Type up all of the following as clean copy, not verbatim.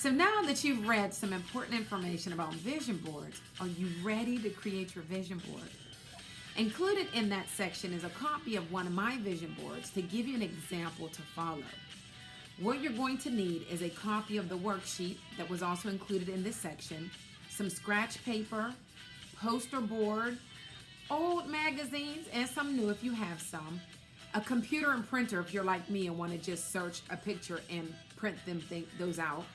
So now that you've read some important information about vision boards, are you ready to create your vision board? Included in that section is a copy of one of my vision boards to give you an example to follow. What you're going to need is a copy of the worksheet that was also included in this section, some scratch paper, poster board, old magazines, and some new if you have some, a computer and printer if you're like me and want to just search a picture and print those out.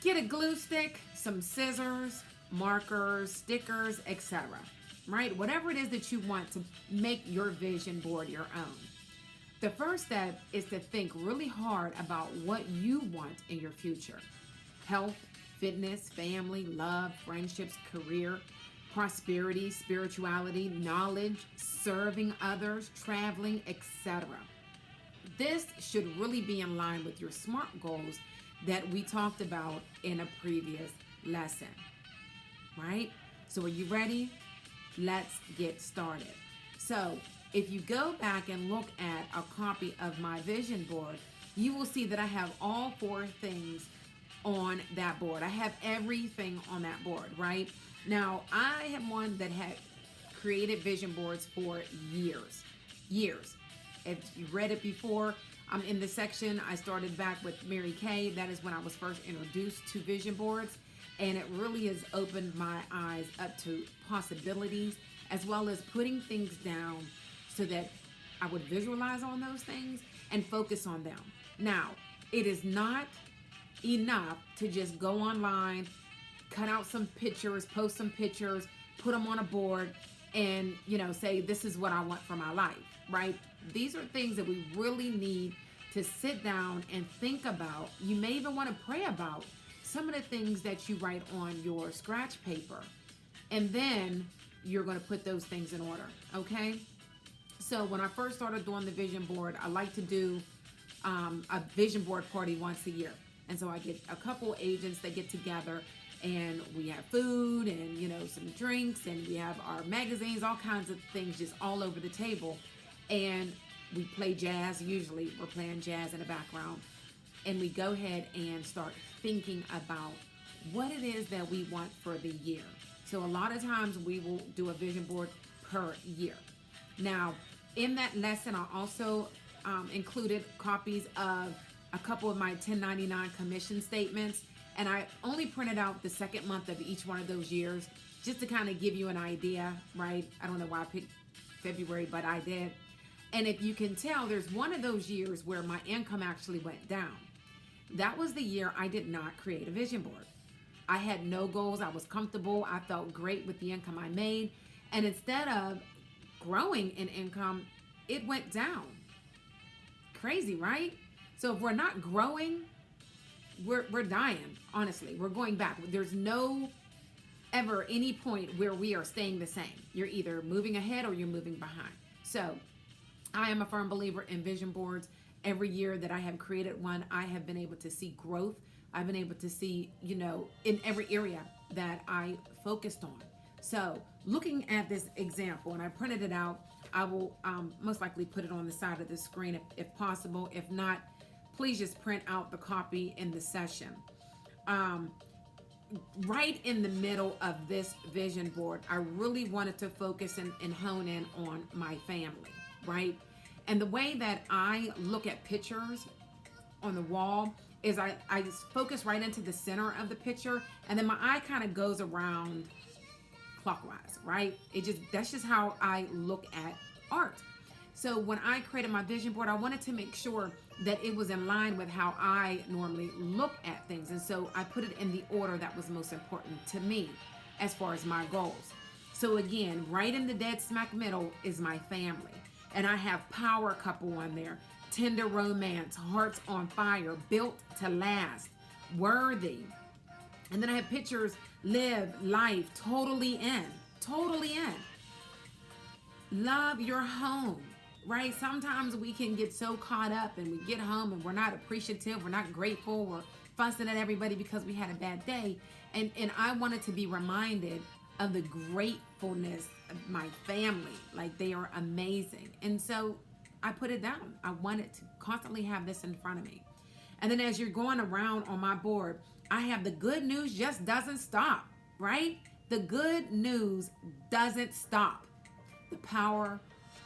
Get a glue stick, some scissors, markers, stickers, etc. Right? Whatever it is that you want to make your vision board your own. The first step is to think really hard about what you want in your future. Health, fitness, family, love, friendships, career, prosperity, spirituality, knowledge, serving others, traveling, etc. This should really be in line with your SMART goals that we talked about in a previous lesson. Right? So are you ready? Let's get started. So if you go back and look at a copy of my vision board, you will see that I have all 4 things on that board. I have everything on that board, right? Now, I am one that had created vision boards for years. If you read it before, I'm in the section, I started back with Mary Kay. That is when I was first introduced to vision boards. And it really has opened my eyes up to possibilities, as well as putting things down so that I would visualize on those things and focus on them. Now, it is not enough to just go online, cut out some pictures, post some pictures, put them on a board, and, say, this is what I want for my life, right? These are things that we really need to sit down and think about. You may even want to pray about some of the things that you write on your scratch paper. And then you're going to put those things in order, okay? So when I first started doing the vision board, I like to do a vision board party once a year. And so I get a couple agents that get together, and we have food and, some drinks, and we have our magazines, all kinds of things just all over the table. And we play jazz. Usually we're playing jazz in the background. And we go ahead and start thinking about what it is that we want for the year. So a lot of times we will do a vision board per year. Now, in that lesson, I also included copies of a couple of my 1099 commission statements. And I only printed out the second month of each one of those years just to kind of give you an idea, right? I don't know why I picked February, but I did. And if you can tell, there's one of those years where my income actually went down. That was the year I did not create a vision board. I had no goals. I was comfortable. I felt great with the income I made. And instead of growing in income, it went down. Crazy, right? So if we're not growing, we're dying, honestly. We're going back. There's no ever any point where we are staying the same. You're either moving ahead or you're moving behind. So I am a firm believer in vision boards. Every year that I have created one, I have been able to see growth. I've been able to see, in every area that I focused on. So looking at this example, and I printed it out, I will most likely put it on the side of the screen if possible. If not, please just print out the copy in the session. Right in the middle of this vision board, I really wanted to focus and hone in on my family, right? And the way that I look at pictures on the wall is I just focus right into the center of the picture, and then my eye kind of goes around clockwise, right? That's just how I look at art. So when I created my vision board, I wanted to make sure that it was in line with how I normally look at things. And so I put it in the order that was most important to me as far as my goals. So again, right in the dead smack middle is my family. And I have power couple on there, tender romance, hearts on fire, built to last, worthy. And then I have pictures, live life, totally in. Love your home, right? Sometimes we can get so caught up and we get home and we're not appreciative, we're not grateful, we're fussing at everybody because we had a bad day. And I wanted to be reminded of the gratefulness of my family. Like, they are amazing. And so I put it down. I wanted to constantly have this in front of me. And then as you're going around on my board, I have the good news just doesn't stop, right? The good news doesn't stop. The power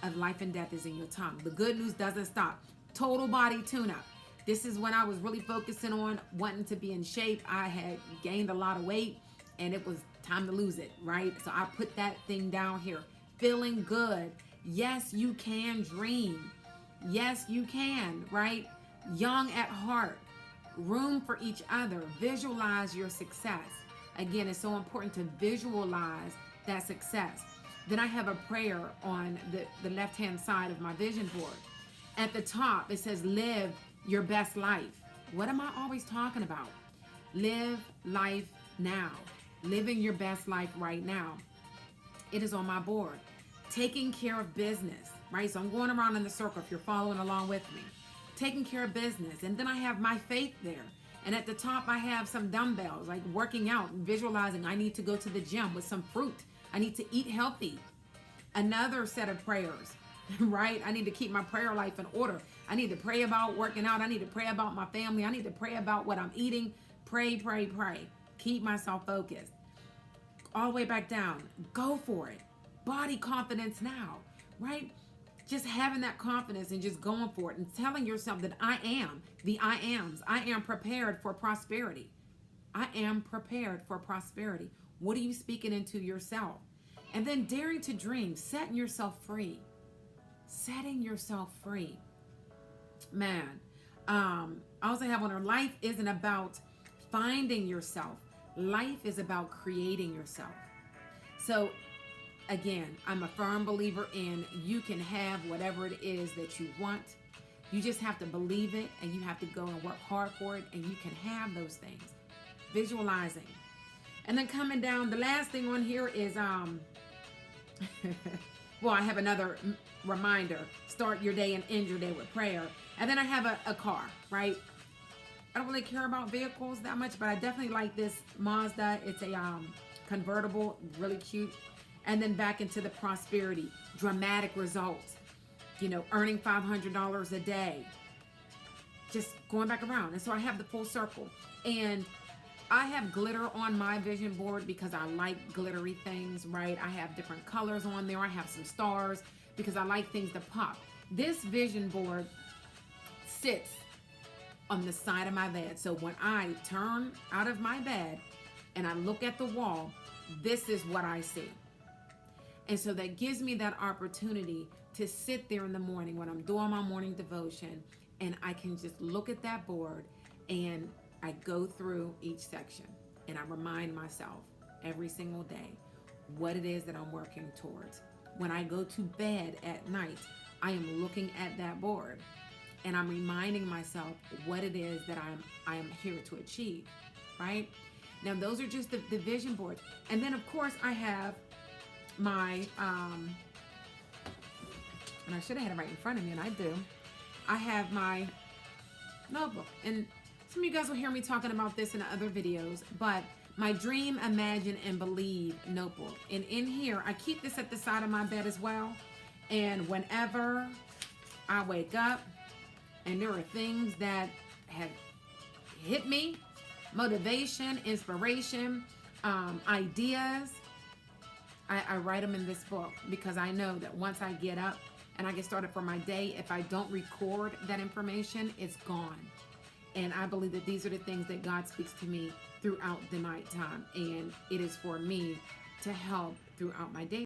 of life and death is in your tongue. The good news doesn't stop. Total body tune-up. This is when I was really focusing on wanting to be in shape. I had gained a lot of weight and it was time to lose it, right? So I put that thing down here. Feeling good. Yes, you can dream. Yes, you can, right? Young at heart. Room for each other. Visualize your success. Again, it's so important to visualize that success. Then I have a prayer on the left-hand side of my vision board. At the top, it says, live your best life. What am I always talking about? Live life now. Living your best life right now. It is on my board. Taking care of business, right? So I'm going around in the circle if you're following along with me. Taking care of business. And then I have my faith there. And at the top, I have some dumbbells, like working out and visualizing I need to go to the gym with some fruit. I need to eat healthy. Another set of prayers, right? I need to keep my prayer life in order. I need to pray about working out. I need to pray about my family. I need to pray about what I'm eating. Pray, pray, pray. Keep myself focused. All the way back down. Go for it. Body confidence now, right? Just having that confidence and just going for it and telling yourself that I am the I ams. I am prepared for prosperity. I am prepared for prosperity. What are you speaking into yourself? And then daring to dream, setting yourself free. Setting yourself free. Man, I also have on her, life isn't about finding yourself. Life is about creating yourself. So again, I'm a firm believer in you can have whatever it is that you want. You just have to believe it and you have to go and work hard for it and you can have those things. Visualizing. And then coming down, the last thing on here is, well, I have another reminder. Start your day and end your day with prayer. And then I have a car, right? I don't really care about vehicles that much, but I definitely like this Mazda. It's a convertible, really cute. And then back into the prosperity, dramatic results, you know, earning $500 a day, just going back around. And so I have the full circle. And I have glitter on my vision board because I like glittery things, right? I have different colors on there. I have some stars because I like things to pop. This vision board sits on the side of my bed. So when I turn out of my bed and I look at the wall, this is what I see. And so that gives me that opportunity to sit there in the morning when I'm doing my morning devotion and I can just look at that board and I go through each section and I remind myself every single day what it is that I'm working towards. When I go to bed at night, I am looking at that board and I'm reminding myself what it is that I am here to achieve, right? Now, those are just the vision boards. And then, of course, I have my, and I should have had it right in front of me, and I do. I have my notebook. And some of you guys will hear me talking about this in other videos, but my Dream, Imagine, and Believe notebook. And in here, I keep this at the side of my bed as well. And whenever I wake up and there are things that have hit me, motivation, inspiration, ideas, I write them in this book because I know that once I get up and I get started for my day, if I don't record that information, it's gone. And I believe that these are the things that God speaks to me throughout the nighttime. And it is for me to help throughout my day.